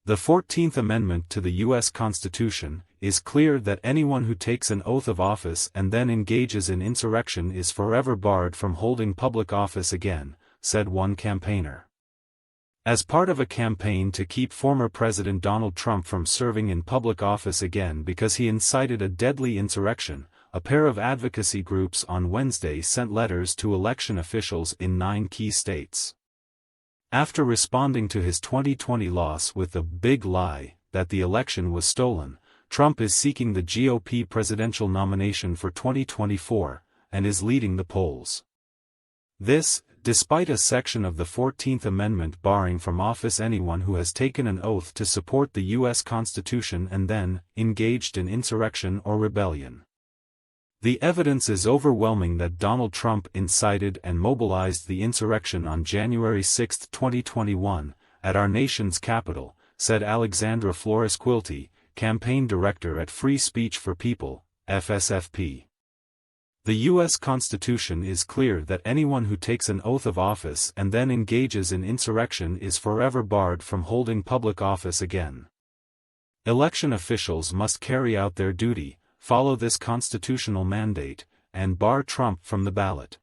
The 14th Amendment to the U.S. Constitution is clear that anyone who takes an oath of office and then engages in insurrection is forever barred from holding public office again, said one campaigner. As part of a campaign to keep former President Donald Trump from serving in public office again because he incited a deadly insurrection, a pair of advocacy groups on Wednesday sent letters to election officials in 9 key states. After responding to his 2020 loss with the big lie that the election was stolen, Trump is seeking the GOP presidential nomination for 2024, and is leading the polls. This, despite a section of the 14th Amendment barring from office anyone who has taken an oath to support the U.S. Constitution and then engaged in insurrection or rebellion. The evidence is overwhelming that Donald Trump incited and mobilized the insurrection on January 6, 2021, at our nation's capital, said Alexandra Flores-Quilty, campaign director at Free Speech for People, FSFP. The U.S. Constitution is clear that anyone who takes an oath of office and then engages in insurrection is forever barred from holding public office again. Election officials must carry out their duty, follow this constitutional mandate, and bar Trump from the ballot.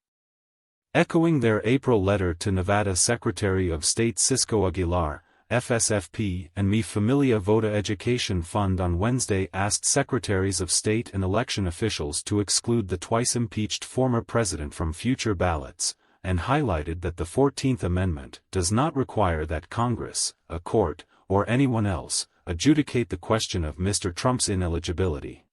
Echoing their April letter to Nevada Secretary of State Cisco Aguilar, FSFP and Mi Familia Vota Education Fund on Wednesday asked Secretaries of State and election officials to exclude the twice-impeached former president from future ballots, and highlighted that the 14th Amendment does not require that Congress, a court, or anyone else, adjudicate the question of Mr. Trump's ineligibility.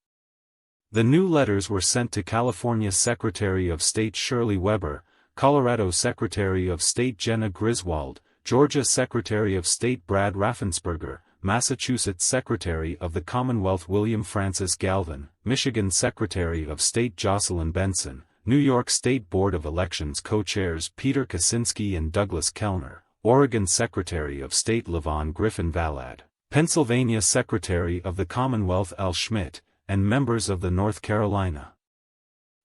The new letters were sent to California Secretary of State Shirley Weber, Colorado Secretary of State Jenna Griswold, Georgia Secretary of State Brad Raffensperger, Massachusetts Secretary of the Commonwealth William Francis Galvin, Michigan Secretary of State Jocelyn Benson, New York State Board of Elections co-chairs Peter Kaczynski and Douglas Kellner, Oregon Secretary of State Lavon Griffin Valad, Pennsylvania Secretary of the Commonwealth Al Schmidt, and members of the North Carolina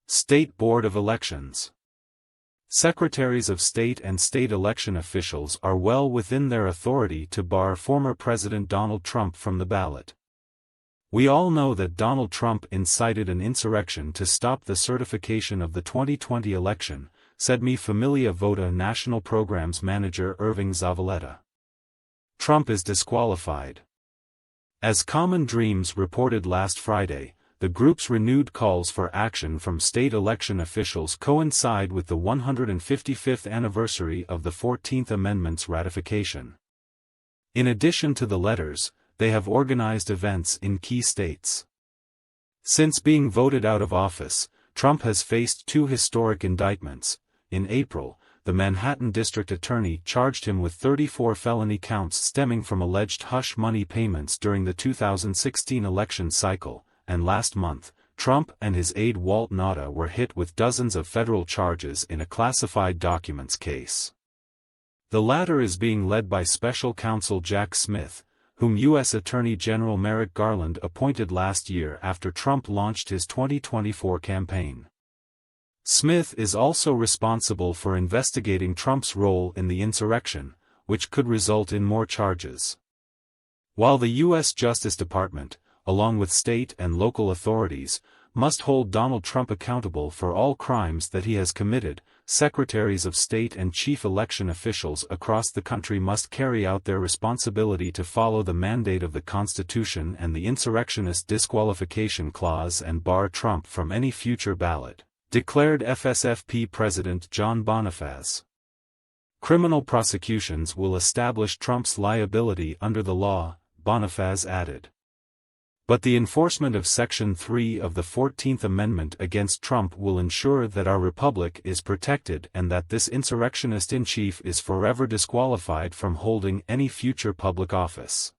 State Board of Elections. Secretaries of State and state election officials are well within their authority to bar former President Donald Trump from the ballot. We all know that Donald Trump incited an insurrection to stop the certification of the 2020 election, said Mi Familia Vota National Programs Manager Irving Zavaleta. Trump is disqualified. As Common Dreams reported last Friday, the group's renewed calls for action from state election officials coincide with the 155th anniversary of the 14th Amendment's ratification. In addition to the letters, they have organized events in key states. Since being voted out of office, Trump has faced 2 historic indictments. In April, the Manhattan District Attorney charged him with 34 felony counts stemming from alleged hush money payments during the 2016 election cycle. And last month, Trump and his aide Walt Nauta were hit with dozens of federal charges in a classified documents case. The latter is being led by special counsel Jack Smith, whom U.S. Attorney General Merrick Garland appointed last year after Trump launched his 2024 campaign. Smith is also responsible for investigating Trump's role in the insurrection, which could result in more charges. While the U.S. Justice Department, along with state and local authorities, must hold Donald Trump accountable for all crimes that he has committed, secretaries of state and chief election officials across the country must carry out their responsibility to follow the mandate of the Constitution and the insurrectionist disqualification clause and bar Trump from any future ballot, declared FSFP President John Bonifaz. Criminal prosecutions will establish Trump's liability under the law, Bonifaz added. But the enforcement of Section 3 of the 14th Amendment against Trump will ensure that our republic is protected and that this insurrectionist-in-chief is forever disqualified from holding any future public office.